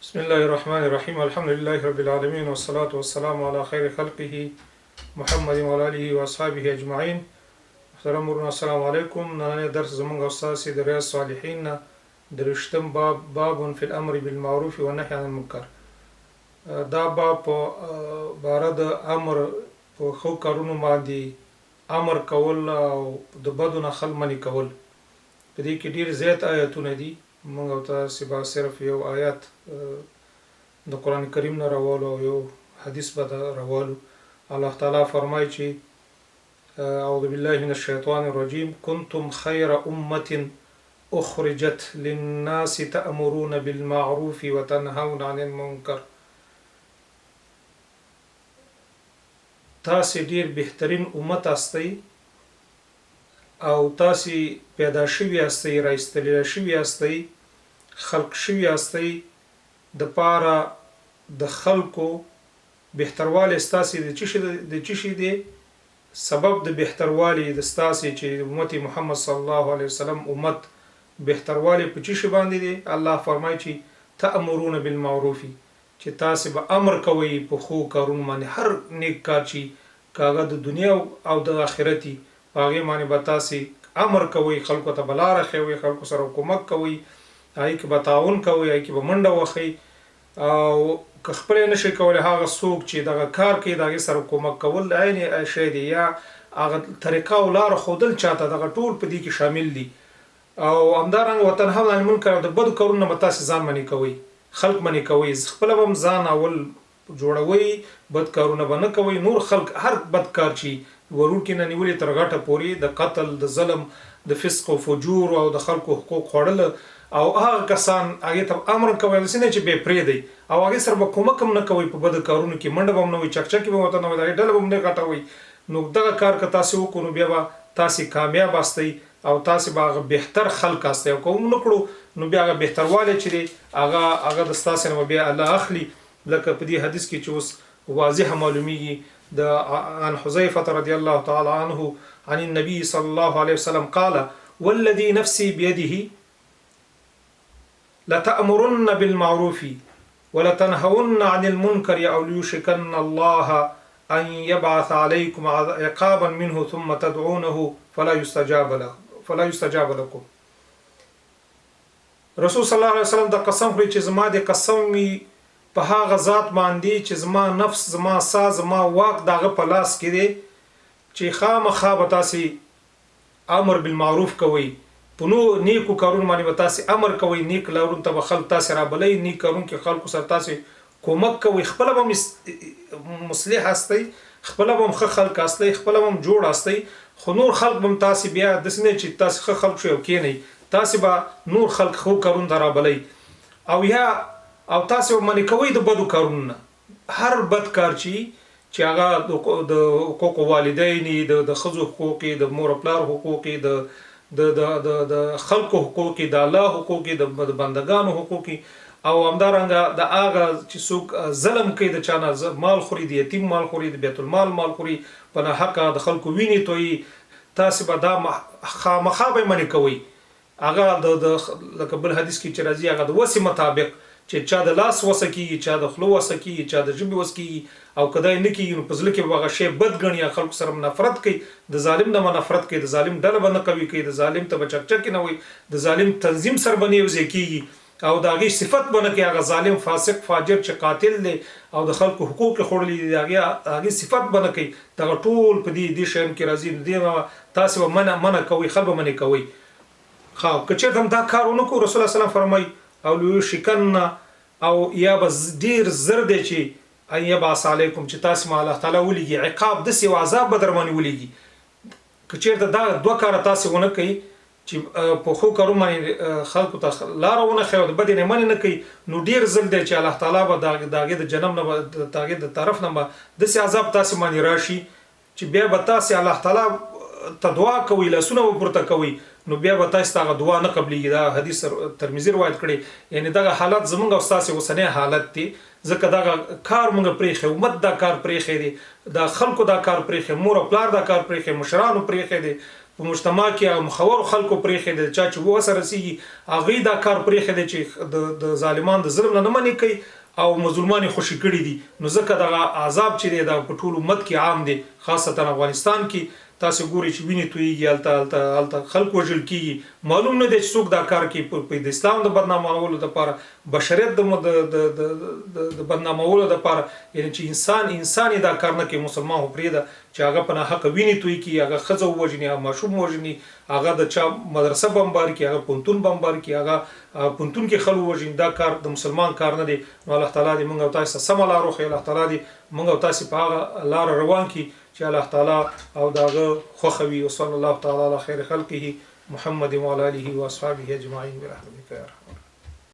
بسم الله الرحمن الرحيم الحمد لله رب العالمين والصلاة والسلام على خير خلقه محمد وعلى آله وأصحابه أجمعين. محترم ورونه السلام علیکم. نننی درس زمونږ استاد سي د ریاض صالحین نه درشتم باب فی الامر بالمعروف والنهي عن المنکر. دا باب په باره د امر په ښو کارونو باندې امر کول او د بدو نه خل منې کول. په دې کې ډیر زیات آیاتونه دي. موږ او تاسو به صرف یو آیات د قرآن کریم نه راوالو او یو حدیث به راوالو. الله تعالی فرمایي چې اعوذ بالله من الشیطان الرجیم کنتم خیر امة اخرجت للناس تأمرون بالمعروف وتنهون عن المنکر. تاسو ډیر بهترین امت استئ او تاسو پیدا شوی استئ، راستلی شوی استئ، خلق شوی استئ د پاره د خلقو بهتروالی ستاسو د چشي دی سبب د بهتروالی د ستاسو چې امت محمد صلی الله علیه وسلم امت بهتروالی په چشي باندې دی. الله فرمایي چې تأمرون بالمعروف چې تاسو به امر کوئ په خو کارونو باندې، هر نیک کار چې کاغه د دنیا او د آخرتي هغه باندې به تاسو امر کوئ، خلکو ته بلاره خوي، خلکو سره کومک کوئ، هغه کې به تعاون کوئ، هغه کې به منډه وخی او که خپل نشي کولای هغه څوک چې دغه کار کوي دغه سره کومک کول عین شی دی یا هغه طریقه او لار خودل چاته دغه ټول په دې کې شامل دي. او همدارنګه وتنهون عن المنکر د بد کارونه به تاسو ځان منې کوئ، خلق منې کوئ، خپل هم ځان اول جوړوي، بد کارونه به نه کوئ. نور خلق هر بد کار چې ورور کې نه نیولې تر غټه پوري د قتل، د ظلم، د فسق او فجور او د خلکو حقوق خوړل او هغه کسان هغه ته امر کوي چې به پرې دی او هغه سره به کومک هم نه کوي په بد کارونو کې، منډه به هم نه وي، چکچکی به وته نه وي، ډله به هم نه غټوي. نو دغه کار که تاسو وکړو بیا به تاسو کامیاب استئ او تاسو به هغه بهتر خلق استئ. او کوم نه کړو نو بیا هغه بهترواله چې دی هغه د تاسو نه بیا الله اخلي. لکه په دې حدیث کې چې اوس واضح معلومیږي د عن حذیفه رضی الله تعالی عنه عن النبي صلى الله عليه وسلم قال والذي نفسي بيده لتأمرن بالمعروف ولتنهون عن المنكر أو ليوشكن الله أن يبعث عليكم عقابا منه ثم تدعونه فلا يستجاب لكم. رسول صلی الله علیه وسلم د قسم خوري چې زما د قسم می په هغه ذات باندې چې زما نفس، زما ساز، زما واک دغه په لاس کې دی چې خامخا به تاسو امر بالمعروف کوئ، په نو نیکو کارونو باندې به تاسو امر کوئ، نیک لارون ته به خلک تاسو را بلئ، نیک کارون کې خلکو سره تاسو کومک کوئ، خپل به مصلح استئ، خپل به ښه خلک استئ، خپل به جوړ استئ. خو نور خلک به تاسو بیا داسې نه چې تاسو ښه خلک شو کېنئ، تاسو به نور خلک خو کارون ته را بلئ او یا او تاسو منې کوئ د بدو کارونو نه. هر بد کار چې هغه د حقوق والدین، د ښځو حقوق، د مور پلار حقوق، د خلکو حقوق، د الله حقوق، د بندگانو حقوق او همدارنګه د هغه چې څوک ظلم کوي، د چانه مال خوري، د یتیم مال خوري، د بیت المال مال خوري، په نه حق د خلکو ویني توي، تاسو به دا خامخا به منې کوئ. هغه د لکه بل حدیث کې چې راځي هغه د وسې مطابق چې چا د لاس وسه کیږي، چا د خلو وسه کیږي، چا د ژبې وسه کیږي او کدی نه کیږي نو په زړه کې به هغه شی بد ګڼي، خلکو سره نفرت کوي، د ظالم نه نفرت کوي، د ظالم ډله به نه کوي، د ظالم ته به چکچکی نه وي، د ظالم تنظیم سره به نه یوځای کیږي او د هغې صفت به نه کوي، هغه ظالم فاسق فاجر چې قاتل دی او د خلکو حقوق خوړلي دي د هغې صفت به نه کوي. دغه ټول په دې شیانو کې راځي. نو دې تاسو به منع کوئ، خلک به منې کوئ. ښه که چېرته هم دا کار ونه کړو رسول الله صلی الله علیه وسلم فرمایي او لیوشکن او یا به ډیر زر دی چې ان یبعث علیکم چې تاسو ما الله تعالی ولیږي عقاب داسې یو عذاب به در باندې ولیږي. که چېرته دا دوه کاره تاسو ونه کوئ چې په ښو کارونو باندې خلکو ته لاره ونه ښیي او د بدې نه منې نه کوي نو ډیر زر دی چې الله تعالی به د هغې د جنم نه به د هغې د طرف نه به داسې عذاب تاسو باندې راشي چې بیا به تاسو الله تعالی ته دعا کوئ، لاسونه به پورته کوئ نو بیا به تاسو ته هغه دعا نه قبلېږي. دا حدیث ترمذي روایت کړی. یعنی دغه حالت زمونږ او ستاسې اوسنی حالت دی، ځکه دغه کار مونږ پرېښی، امت دا کار پرېښی دی، دا خلکو دا کار پرېښی، مور او پلار دا کار پرېښی، مشرانو پرېښی دی، په مجتمع کې مخور خلکو پرېښی دی چا چې وسه رسیږي هغوی دا کار پرېښی دی چې د ظالمان د ظلم نه منې کوي او مظلومان خوشي کړي دي نو ځکه دغه عذاب چې دی دا په ټول امت کې عام دی خاصتا افغانستان کې تاسو ګورئ چې وینې تویږي هلته خلک وژل کېږي معلوم نه دی چې څوک دا کار کوي په د اسلام د بدنامولو دپاره بشریت د بدنامولو دپاره یعنی چې انسان دا کار نه کوي مسلمان خو پرېږده چې هغه په ناحقه وینې توی کړي هغه ښځه ووژني هغه ماشوم ووژني هغه د چا مدرسه بمبار کړي هغه پوهنتون بمبار کړي هغه پوهنتون کې خلک ووژني دا کار د مسلمان کار نه دی نو الله تعالی دې موږ او تاسو ته سمه لار وښیي الله تعالی دې موږ او تاسو په هغه لاره روان کړي چې الله تعالی او د هغه خوښه وي وصلی الله تعالی علی خیر خلقه محمد وعلى آله واصحابه اجمعین برحمتک یا